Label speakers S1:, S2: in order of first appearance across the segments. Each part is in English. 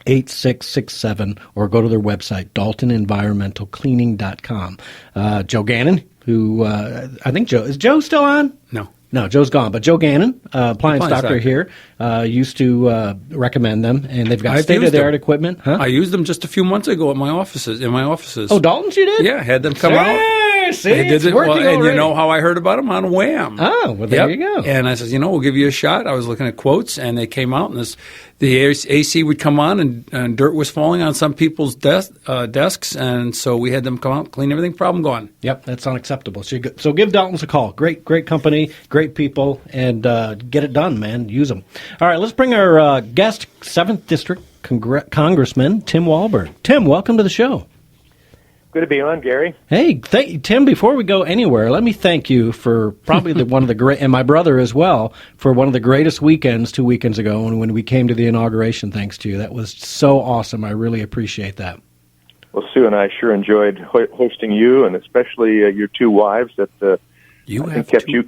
S1: 855-8667, or go to their website, daltonenvironmentalcleaning.com. Joe Gannon, who I think is Joe still on? No, Joe's gone. But Joe Gannon, appliance doctor here, used to recommend them, and they've got state-of-the-art equipment. Huh?
S2: I used them just a few months ago in my offices.
S1: Oh, Dalton's you did?
S2: Yeah, I had them come out.
S1: See, it's working already.
S2: And you know how I heard about them? On Wham.
S1: Oh, well, there you go.
S2: And I said, we'll give you a shot. I was looking at quotes, and they came out, and the AC would come on, and dirt was falling on some people's desks, and so we had them come out, clean everything, problem gone.
S1: Yep, that's unacceptable. So give Dalton's a call. Great company, great people, and get it done, man. Use them. All right, let's bring our guest, 7th District Congressman Tim Walberg. Tim, welcome to the show.
S3: Good to be on, Gary.
S1: Hey, Tim, before we go anywhere, let me thank you for probably one of the great, and my brother as well, for one of the greatest weekends 2 weekends ago when we came to the inauguration, thanks to you. That was so awesome. I really appreciate that.
S3: Well, Sue and I sure enjoyed hosting you, and especially your two wives that kept you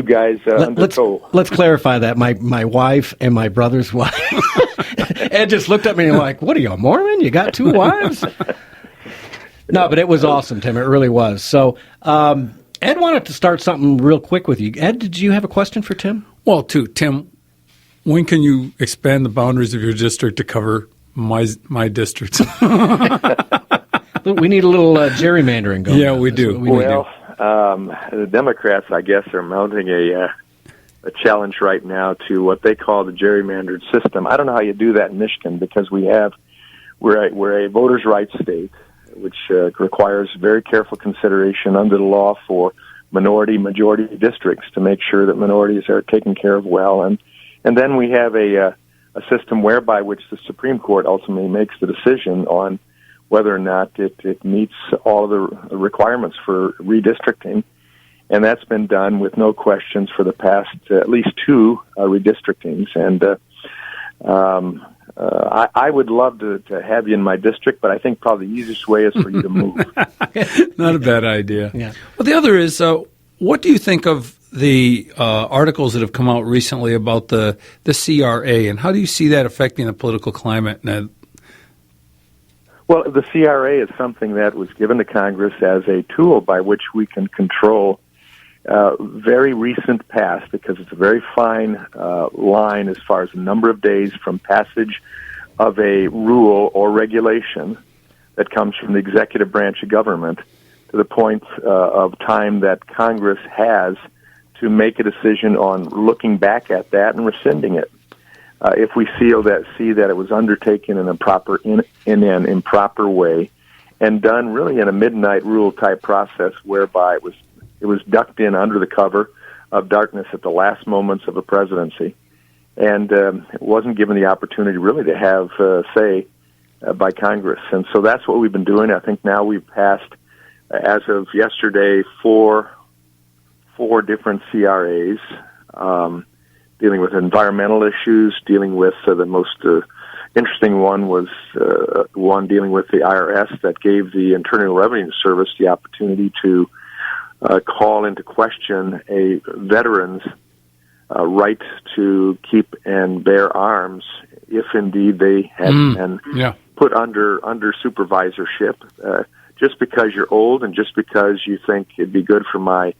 S3: guys under control.
S1: Let's clarify that. My wife and my brother's wife. Ed just looked at me and like, what are you, a Mormon? You got two wives? No, but it was awesome, Tim. It really was. So Ed wanted to start something real quick with you. Ed, did you have a question for Tim?
S2: Well, Tim, when can you expand the boundaries of your district to cover my district?
S1: We need a little gerrymandering going on.
S2: Yeah, we do.
S3: The Democrats, I guess, are mounting a challenge right now to what they call the gerrymandered system. I don't know how you do that in Michigan because we're a voters' rights state, which requires very careful consideration under the law for minority-majority districts to make sure that minorities are taken care of well. And then we have a system whereby which the Supreme Court ultimately makes the decision on whether or not it meets all of the requirements for redistricting. And that's been done with no questions for the past at least two redistrictings. And I would love to have you in my district, but I think probably the easiest way is for you to move.
S2: Not a bad idea.
S1: Yeah.
S2: Well, the other is, what do you think of the articles that have come out recently about the CRA, and how do you see that affecting the political climate?
S3: Well, the CRA is something that was given to Congress as a tool by which we can control very recent past, because it's a very fine line as far as the number of days from passage of a rule or regulation that comes from the executive branch of government to the point of time that Congress has to make a decision on looking back at that and rescinding it. If we see that it was undertaken in an improper way and done really in a midnight rule type process whereby it was ducked in under the cover of darkness at the last moments of a presidency, and it wasn't given the opportunity really to have say by Congress. And so that's what we've been doing. I think now we've passed, as of yesterday, four different CRAs, dealing with environmental issues, dealing with the most interesting one was one dealing with the IRS that gave the Internal Revenue Service the opportunity to call into question a veteran's right to keep and bear arms if indeed they had been put under supervisorship. Just because you're old and just because you think it'd be good for my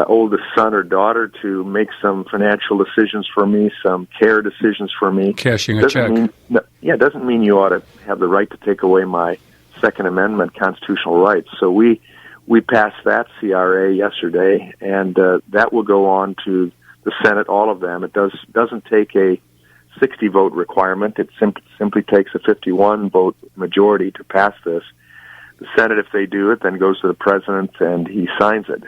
S3: oldest son or daughter to make some financial decisions for me, some care decisions for me.
S2: Cashing a check.
S3: Doesn't mean you ought to have the right to take away my Second Amendment constitutional rights. So we passed that CRA yesterday, and that will go on to the Senate, all of them. It doesn't take a 60-vote requirement. It simply takes a 51-vote majority to pass this. The Senate, if they do it, then goes to the President, and he signs it.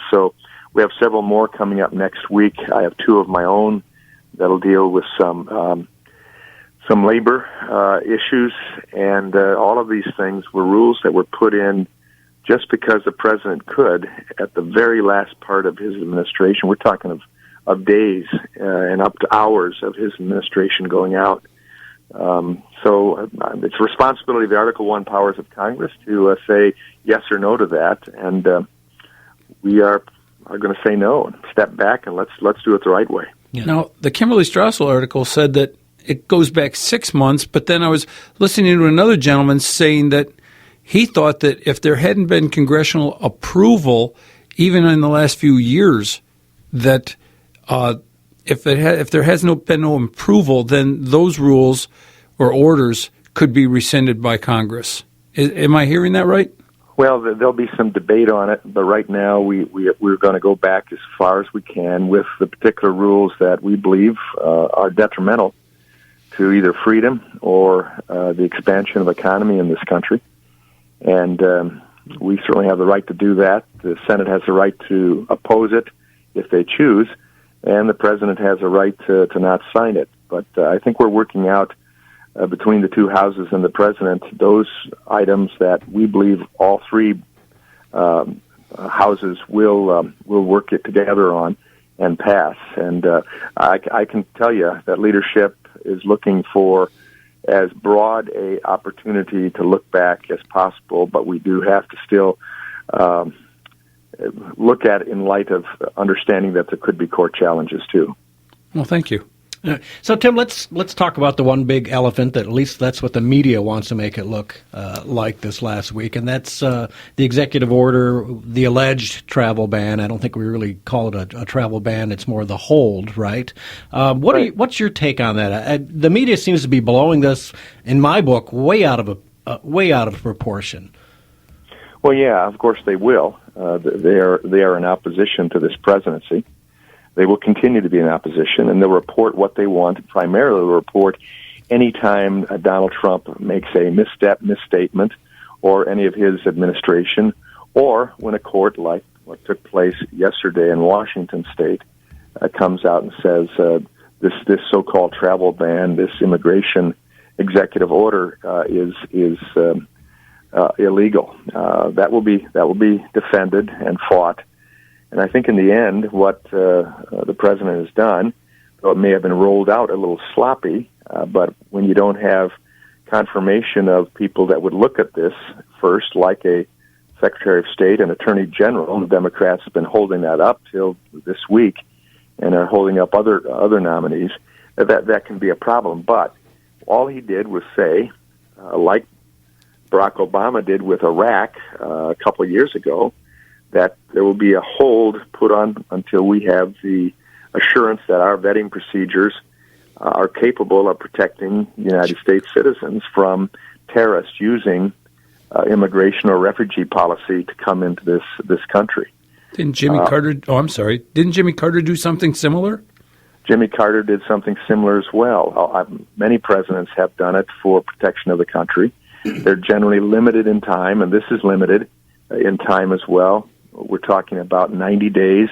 S3: So we have several more coming up next week. I have two of my own that'll deal with some labor issues, and all of these things were rules that were put in just because the President could at the very last part of his administration. We're talking of days and up to hours of his administration going out. So it's the responsibility of the Article I powers of Congress to say yes or no to that, and we are going to say no and step back and let's do it the right way.
S2: Yeah. Now, the Kimberly Strassel article said that it goes back 6 months, but then I was listening to another gentleman saying that he thought that if there hadn't been congressional approval, even in the last few years, that if there has been no approval, then those rules or orders could be rescinded by Congress. Am I hearing that right?
S3: Well, there'll be some debate on it, but right now we're going to go back as far as we can with the particular rules that we believe are detrimental to either freedom or the expansion of economy in this country. And we certainly have the right to do that. The Senate has the right to oppose it if they choose, and the President has a right to not sign it. But I think we're working out between the two houses and the President those items that we believe all three houses will work it together on and pass. And I can tell you that leadership is looking for as broad a opportunity to look back as possible, but we do have to still look at it in light of understanding that there could be court challenges too.
S2: Well, thank you.
S1: So, Tim, let's talk about the one big elephant that at least that's what the media wants to make it look like this last week, and that's the executive order, the alleged travel ban. I don't think we really call it a travel ban; it's more the hold, right? What's your take on that? The media seems to be blowing this, in my book, way out of proportion.
S3: Well, yeah, of course they will. They are in opposition to this presidency. They will continue to be in opposition, and they'll report what they want. Primarily, they'll report any time Donald Trump makes a misstatement, or any of his administration, or when a court, like what took place yesterday in Washington State, comes out and says this so-called travel ban, this immigration executive order is illegal. That will be defended and fought. And I think in the end, what the president has done, though it may have been rolled out a little sloppy, but when you don't have confirmation of people that would look at this first, like a Secretary of State and Attorney General, the Democrats have been holding that up till this week and are holding up other nominees, that can be a problem. But all he did was say, like Barack Obama did with Iraq a couple of years ago, that there will be a hold put on until we have the assurance that our vetting procedures are capable of protecting United States citizens from terrorists using immigration or refugee policy to come into this country.
S2: Didn't Jimmy Carter? Oh, I'm sorry. Didn't Jimmy Carter do something similar?
S3: Jimmy Carter did something similar as well. Many presidents have done it for protection of the country. They're generally limited in time, and this is limited in time as well. We're talking about 90 days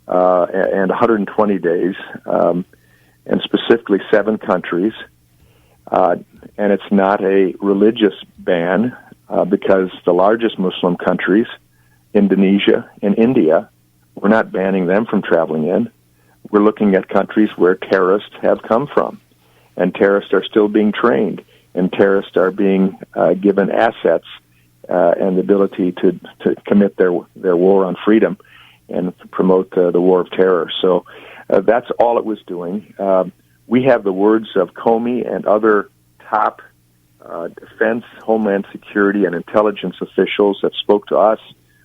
S3: and 120 days, and specifically 7 countries. And it's not a religious ban because the largest Muslim countries, Indonesia and India, we're not banning them from traveling in. We're looking at countries where terrorists have come from, and terrorists are still being trained, and terrorists are being given assets and the ability to commit their war on freedom and promote the war of terror. So that's all it was doing. We have the words of Comey and other top defense, homeland security, and intelligence officials that spoke to us,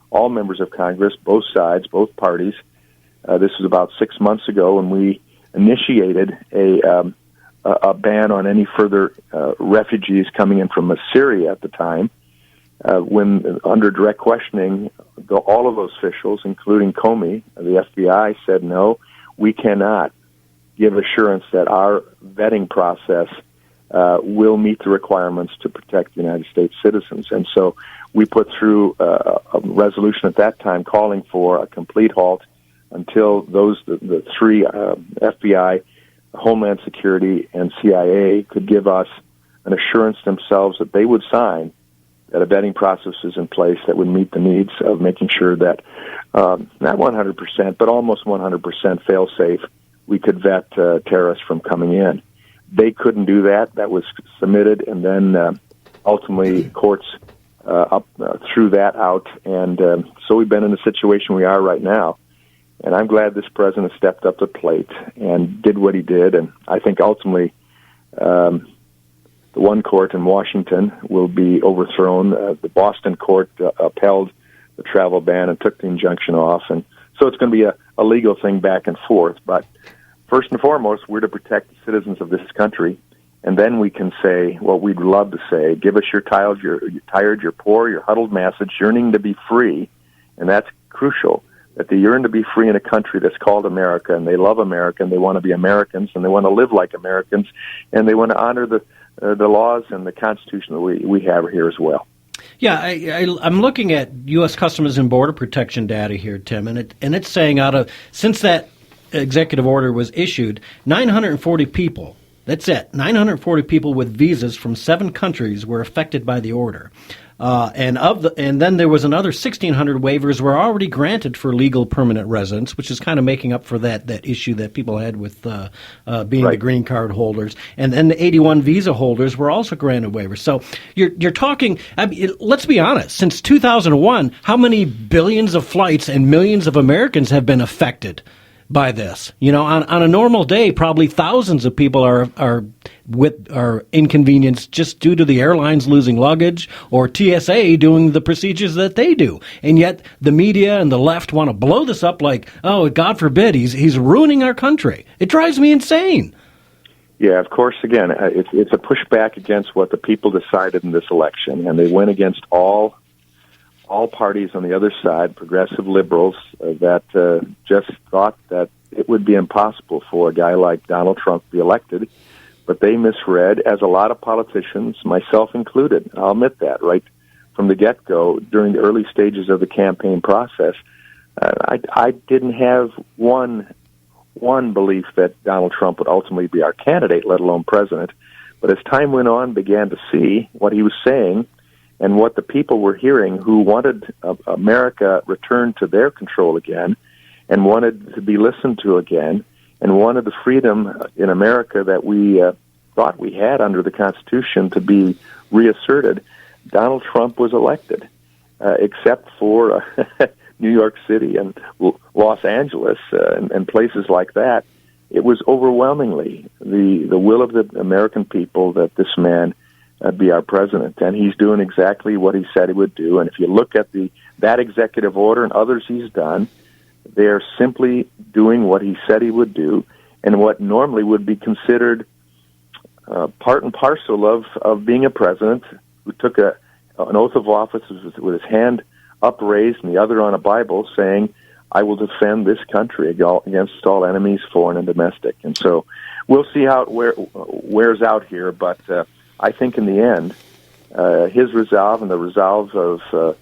S3: all members of Congress, both sides, both parties. This was about 6 months ago when we initiated a ban on any further refugees coming in from Syria at the time. When under direct questioning, all of those officials, including Comey, the FBI, said, no, we cannot give assurance that our vetting process will meet the requirements to protect United States citizens. And so we put through a resolution at that time calling for a complete halt until the three FBI, Homeland Security, and CIA could give us an assurance themselves that they would sign that a vetting process is in place that would meet the needs of making sure that not 100%, but almost 100% fail-safe, we could vet terrorists from coming in. They couldn't do that. That was submitted, and then ultimately courts threw that out. And so we've been in the situation we are right now. And I'm glad this president stepped up to the plate and did what he did. And I think ultimately The one court in Washington will be overthrown. The Boston court upheld the travel ban and took the injunction off. And so it's going to be a legal thing back and forth. But first and foremost, we're to protect the citizens of this country. And then we can say what we'd love to say: give us your tired, your poor, your huddled masses yearning to be free. And that's crucial, that they yearn to be free in a country that's called America, and they love America, and they want to be Americans, and they want to live like Americans, and they want to honor the laws and the Constitution that we have here as well.
S1: Yeah, I'm looking at U.S. Customs and Border Protection data here, Tim, and it's saying since that executive order was issued, 940 people. That's it. 940 people with visas from 7 countries were affected by the order. And then there was another 1,600 waivers were already granted for legal permanent residents, which is kind of making up for that issue that people had with being
S3: right.
S1: the green card holders. And then the 81 visa holders were also granted waivers. So you're talking. I mean, let's be honest. Since 2001, how many billions of flights and millions of Americans have been affected by this? You know, on a normal day, probably thousands of people are inconvenienced just due to the airlines losing luggage or TSA doing the procedures that they do. And yet the media and the left want to blow this up like, oh, God forbid, he's ruining our country. It drives me insane.
S3: Yeah, of course, again, it's a pushback against what the people decided in this election, and they went against all parties on the other side, progressive liberals, that just thought that it would be impossible for a guy like Donald Trump to be elected. But they misread, as a lot of politicians, myself included. I'll admit that, right from the get-go, during the early stages of the campaign process, I didn't have one belief that Donald Trump would ultimately be our candidate, let alone president. But as time went on, began to see what he was saying and what the people were hearing, who wanted America returned to their control again and wanted to be listened to again and wanted the freedom in America that we thought we had under the Constitution to be reasserted. Donald Trump was elected, except for New York City and Los Angeles and places like that. It was overwhelmingly the will of the American people that this man be our president, and he's doing exactly what he said he would do. And if you look at that executive order and others he's done, they are simply doing what he said he would do, and what normally would be considered part and parcel of being a president who took an oath of office with his hand upraised and the other on a Bible, saying, "I will defend this country against all enemies, foreign and domestic." And so we'll see how it wears out here, but I think in the end, his resolve and the resolve of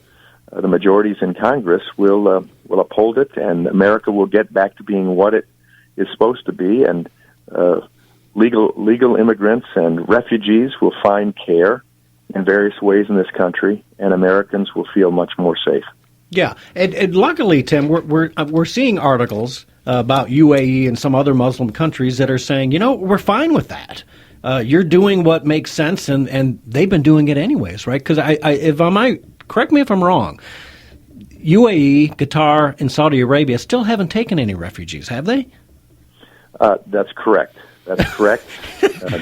S3: the majorities in Congress will uphold it, and America will get back to being what it is supposed to be, and legal immigrants and refugees will find care in various ways in this country, and Americans will feel much more safe.
S1: Yeah, and luckily, Tim, we're seeing articles about UAE and some other Muslim countries that are saying, you know, we're fine with that. You're doing what makes sense, and they've been doing it anyways, right? Because correct me if I'm wrong, UAE, Qatar, and Saudi Arabia still haven't taken any refugees, have they?
S3: That's correct. That's correct.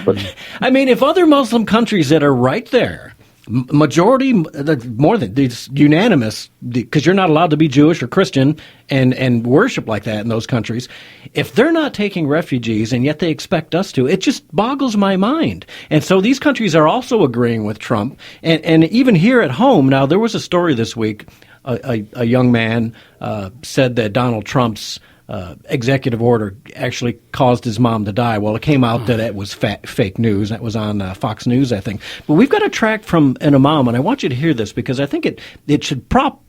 S3: But
S1: I mean, if other Muslim countries that are right there, majority, more than it's unanimous, because you're not allowed to be Jewish or Christian and worship like that in those countries. If they're not taking refugees and yet they expect us to, it just boggles my mind. And so these countries are also agreeing with Trump. And even here at home, now there was a story this week, a young man said that Donald Trump's executive order actually caused his mom to die. Well, it came out that it was fake news. That was on Fox News, I think. But we've got a track from an imam, and I want you to hear this because I think it should prop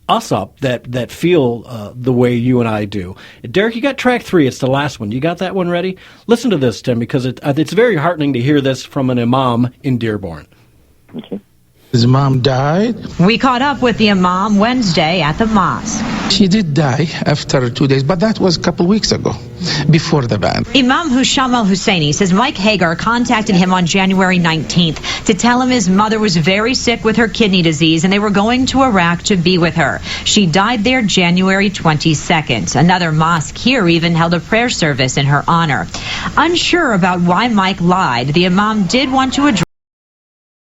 S1: us up that feel the way you and I do. Derek, you got track 3. It's the last one. You got that one ready? Listen to this, Tim, because it's very heartening to hear this from an imam in Dearborn.
S3: Okay.
S4: His mom died.
S5: We caught up with the imam Wednesday at the mosque.
S4: She did die after 2 days, but that was a couple weeks ago, before the ban.
S5: Imam Husham al-Husseini says Mike Hagar contacted him on January 19th to tell him his mother was very sick with her kidney disease and they were going to Iraq to be with her. She died there January 22nd. Another mosque here even held a prayer service in her honor. Unsure about why Mike lied, the imam did want to address